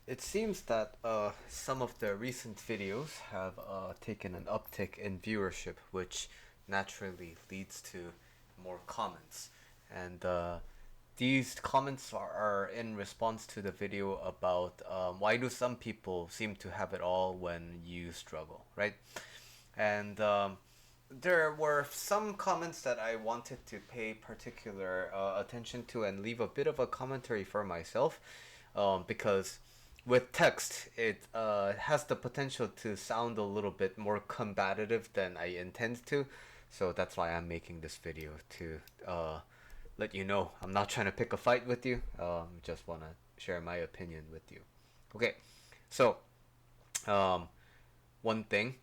It seems that some of the recent videos have taken an uptick in viewership, which naturally leads to more comments. And these comments are in response to the video about why do some people seem to have it all when you struggle, right? And there were some comments that I wanted to pay particular attention to and leave a bit of a commentary for myself, because with text it has the potential to sound a little bit more combative than I intend to. So that's why I'm making this video to let you know I'm not trying to pick a fight with you. Just want to share my opinion with you. Okay, so um, one thing,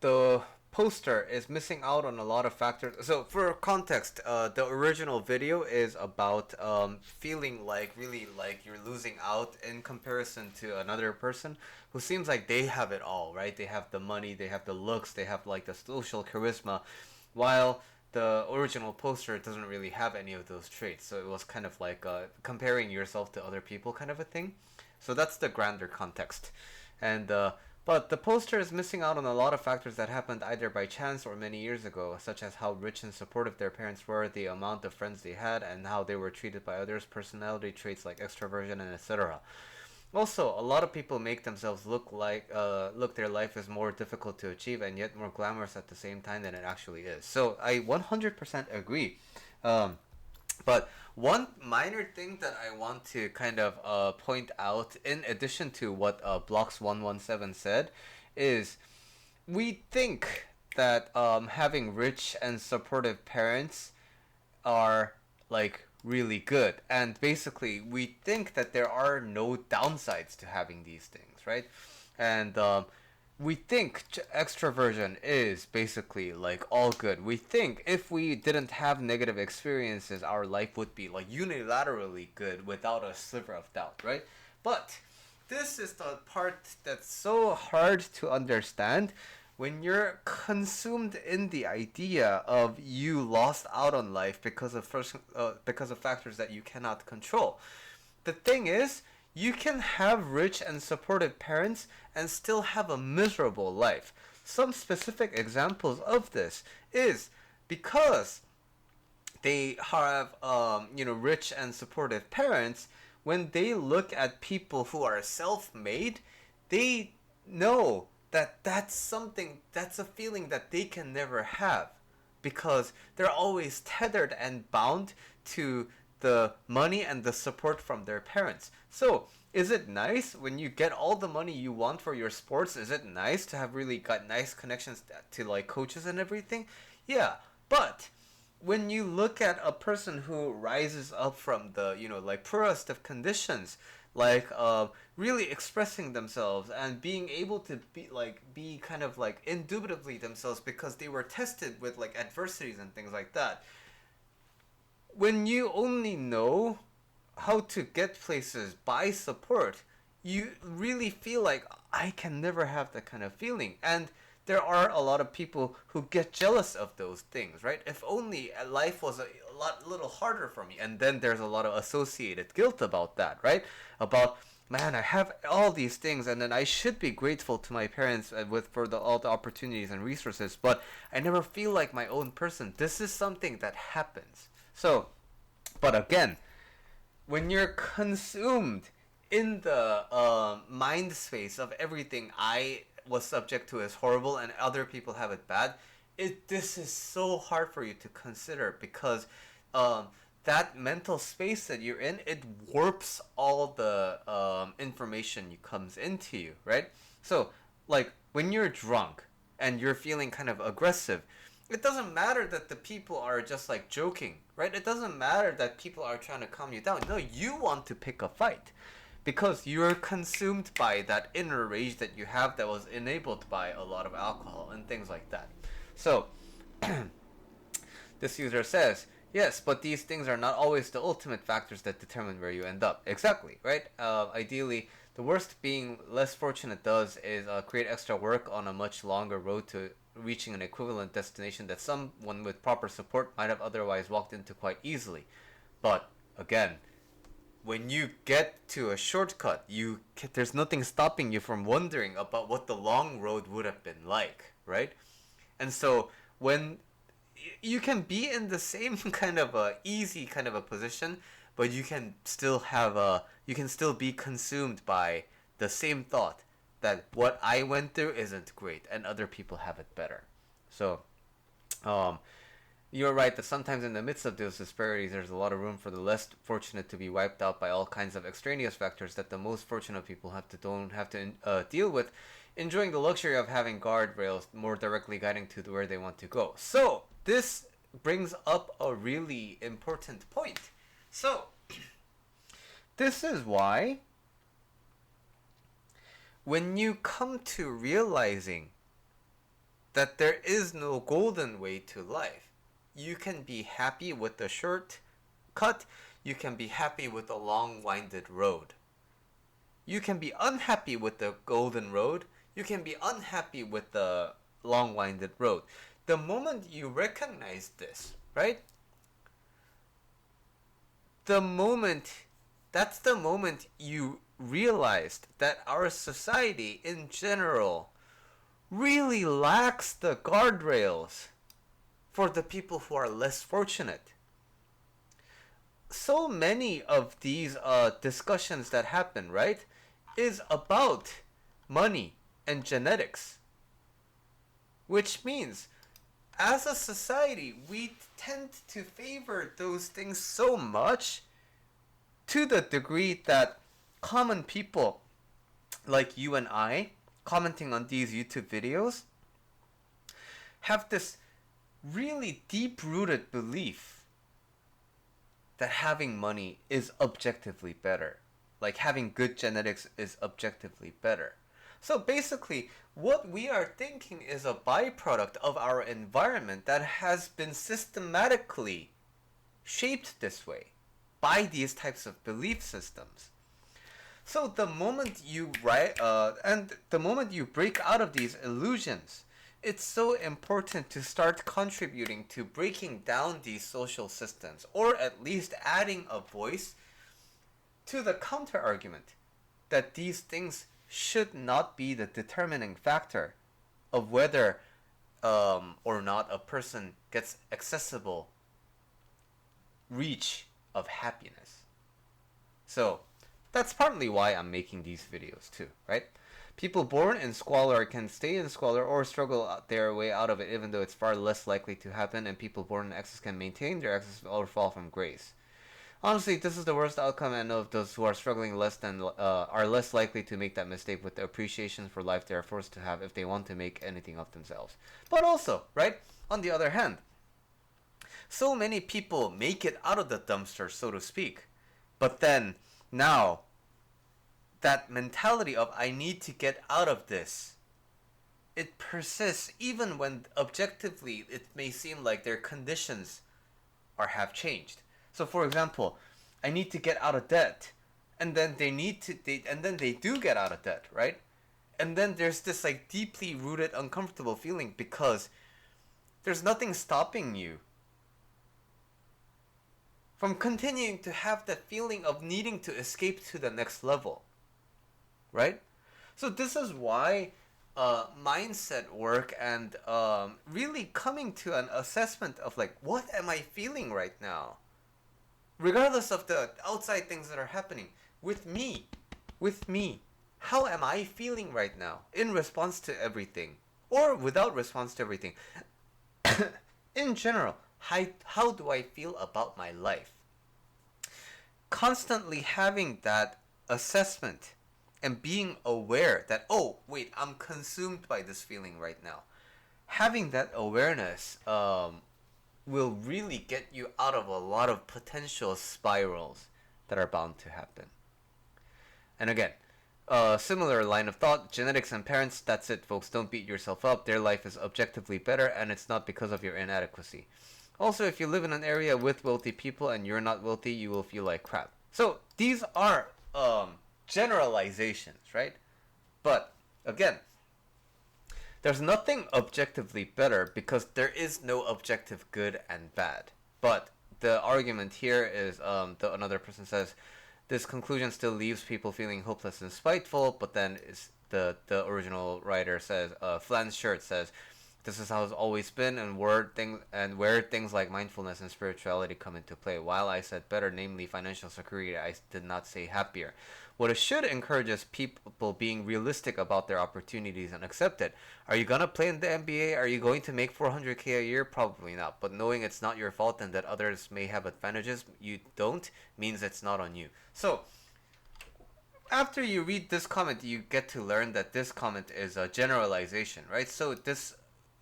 the poster is missing out on a lot of factors. So, for context, the original video is about feeling like really like you're losing out in comparison to another person who seems like they have it all, right? They have the money, they have the looks, they have like the social charisma, while the original poster doesn't really have any of those traits. So, it was kind of like comparing yourself to other people kind of a thing. So, that's the grander context. And but the poster is missing out on a lot of factors that happened either by chance or many years ago, such as how rich and supportive their parents were, the amount of friends they had, and how they were treated by others, personality traits like extroversion and etc. Also, a lot of people make themselves look their life is more difficult to achieve and yet more glamorous at the same time than it actually is. So I 100% agree. Um, but one minor thing that I want to kind of point out, in addition to what Blocks117 said, is we think that having rich and supportive parents are like really good, and basically we think that there are no downsides to having these things, right? And we think extroversion is basically like all good. We think if we didn't have negative experiences, our life would be like unilaterally good without a sliver of doubt, right? But this is the part that's so hard to understand when you're consumed in the idea of you lost out on life because of factors that you cannot control. The thing is, you can have rich and supportive parents and still have a miserable life. Some specific examples of this is because they have rich and supportive parents. When they look at people who are self-made, they know that that's a feeling that they can never have, because they're always tethered and bound to the money and the support from their parents. So, is it nice when you get all the money you want for your sports? Is it nice to have really got nice connections to like coaches and everything? Yeah, but when you look at a person who rises up from the like poorest of conditions, like really expressing themselves and being able to be kind of like indubitably themselves because they were tested with like adversities and things like that, when you only know how to get places by support, you really feel like I can never have that kind of feeling. And there are a lot of people who get jealous of those things, right? If only life was a little harder for me. And then there's a lot of associated guilt about that, right? About, man, I have all these things, and then I should be grateful to my parents with for all the opportunities and resources, but I never feel like my own person. This is something that happens. So, but again, when you're consumed in the mind space of everything I was subject to is horrible and other people have it bad, this is so hard for you to consider, because um, that mental space that you're in, it warps all the information comes into you, right? So, like when you're drunk and you're feeling kind of aggressive, it doesn't matter that the people are just like joking, right? It doesn't matter that people are trying to calm you down. No, you want to pick a fight because you're consumed by that inner rage that you have that was enabled by a lot of alcohol and things like that. So, this user says, yes, but these things are not always the ultimate factors that determine where you end up. Exactly, right? Ideally, the worst being less fortunate does is create extra work on a much longer road to reaching an equivalent destination that someone with proper support might have otherwise walked into quite easily. But again, when you get to a shortcut, there's nothing stopping you from wondering about what the long road would have been like, right? And so when you can be in the same kind of a easy kind of a position, but you can still be consumed by the same thought that what I went through isn't great and other people have it better. So, um, you're right that sometimes in the midst of those disparities, there's a lot of room for the less fortunate to be wiped out by all kinds of extraneous factors that the most fortunate people don't have to deal with, enjoying the luxury of having guardrails more directly guiding to where they want to go. So this brings up a really important point. So this is why when you come to realizing that there is no golden way to life, you can be happy with the short cut, you can be happy with the long winded road. You can be unhappy with the golden road, you can be unhappy with the long winded road. The moment you recognize this, right? That's the moment you realized that our society in general really lacks the guardrails for the people who are less fortunate. So many of these discussions that happen, right, is about money and genetics. Which means, as a society, we tend to favor those things so much to the degree that common people like you and I, commenting on these YouTube videos, have this really deep-rooted belief that having money is objectively better. Like having good genetics is objectively better. So basically, what we are thinking is a byproduct of our environment that has been systematically shaped this way by these types of belief systems. So the moment you the moment you break out of these illusions, it's so important to start contributing to breaking down these social systems, or at least adding a voice to the counter argument that these things should not be the determining factor of whether or not a person gets accessible reach of happiness. So that's partly why I'm making these videos too, right? People born in squalor can stay in squalor or struggle their way out of it, even though it's far less likely to happen, and people born in excess can maintain their excess or fall from grace. Honestly, this is the worst outcome, and of those who are struggling are less likely to make that mistake with the appreciation for life they are forced to have if they want to make anything of themselves. But also, right, on the other hand, so many people make it out of the dumpster, so to speak, but then now that mentality of I need to get out of this, it persists even when objectively it may seem like their conditions have changed. So for example, I need to get out of debt, and then they do get out of debt, right? And then there's this like deeply rooted uncomfortable feeling because there's nothing stopping you from continuing to have that feeling of needing to escape to the next level, right? So this is why mindset work and really coming to an assessment of like, what am I feeling right now? Regardless of the outside things that are happening, with me, how am I feeling right now in response to everything or without response to everything? In general, how do I feel about my life? Constantly having that assessment and being aware that, oh, wait, I'm consumed by this feeling right now. Having that awareness will really get you out of a lot of potential spirals that are bound to happen. And again, similar line of thought, genetics and parents, that's it, folks. Don't beat yourself up. Their life is objectively better, and it's not because of your inadequacy. Also, if you live in an area with wealthy people and you're not wealthy, you will feel like crap. So these are generalizations, right? But again, there's nothing objectively better because there is no objective good and bad. But the argument here is, another person says, This conclusion still leaves people feeling hopeless and spiteful, but then is the original writer says, Flan's shirt says, this is how it's always been, and where things like mindfulness and spirituality come into play. While I said better, namely financial security, I did not say happier. What it should encourage is people being realistic about their opportunities and accept it. Are you gonna play in the NBA? Are you going to make 400K a year? Probably not. But knowing it's not your fault and that others may have advantages you don't means it's not on you. So after you read this comment, you get to learn that this comment is a generalization, right? So this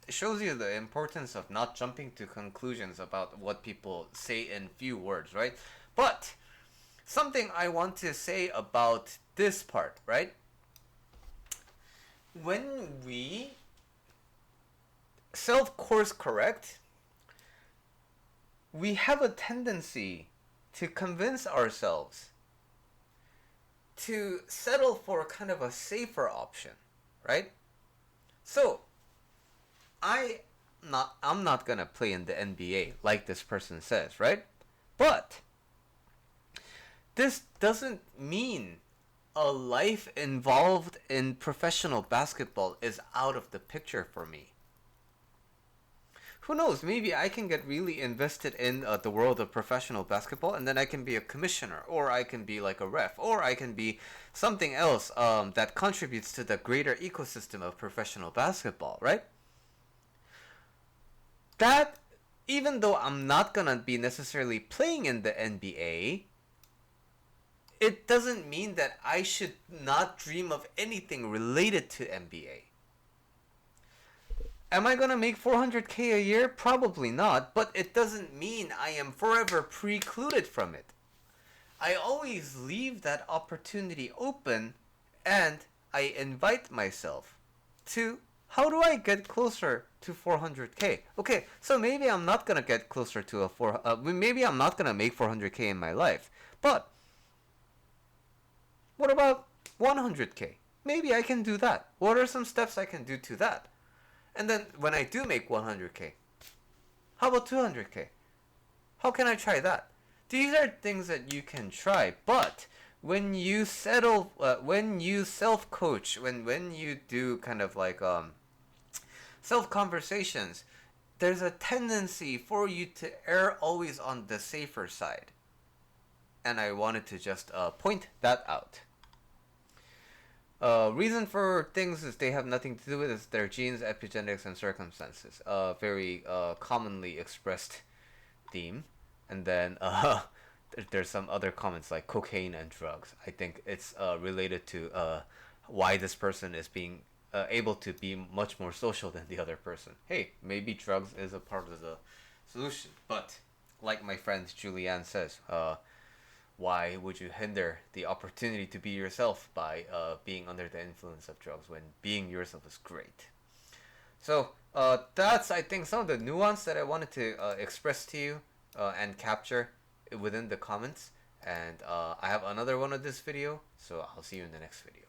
shows you the importance of not jumping to conclusions about what people say in few words, right? But something I want to say about this part, right? When we self-course correct, we have a tendency to convince ourselves to settle for kind of a safer option, right? So I'm not gonna play in the NBA like this person says, right? But this doesn't mean a life involved in professional basketball is out of the picture for me. Who knows, maybe I can get really invested in the world of professional basketball, and then I can be a commissioner, or I can be like a ref, or I can be something else that contributes to the greater ecosystem of professional basketball, right? That, even though I'm not gonna be necessarily playing in the NBA, it doesn't mean that I should not dream of anything related to NBA. Am I gonna make 400K a year? Probably not, but it doesn't mean I am forever precluded from it. I always leave that opportunity open, and I invite myself to, how do I get closer to 400K? Okay, so maybe I'm not gonna get closer to maybe I'm not gonna make 400K in my life, but what about 100K? Maybe I can do that. What are some steps I can do to that? And then when I do make 100K, how about 200K? How can I try that? These are things that you can try, but when you settle, when you self-coach, when you do kind of like self-conversations, there's a tendency for you to err always on the safer side. And I wanted to just point that out. Reason for things is they have nothing to do with is their genes, epigenetics, and circumstances. Very commonly expressed theme. And then there's some other comments like cocaine and drugs. I think it's related to why this person is being able to be much more social than the other person. Hey, maybe drugs is a part of the solution. But like my friend Julianne says, why would you hinder the opportunity to be yourself by being under the influence of drugs when being yourself is great? So that's, I think, some of the nuance that I wanted to express to you and capture within the comments. And I have another one of this video, so I'll see you in the next video.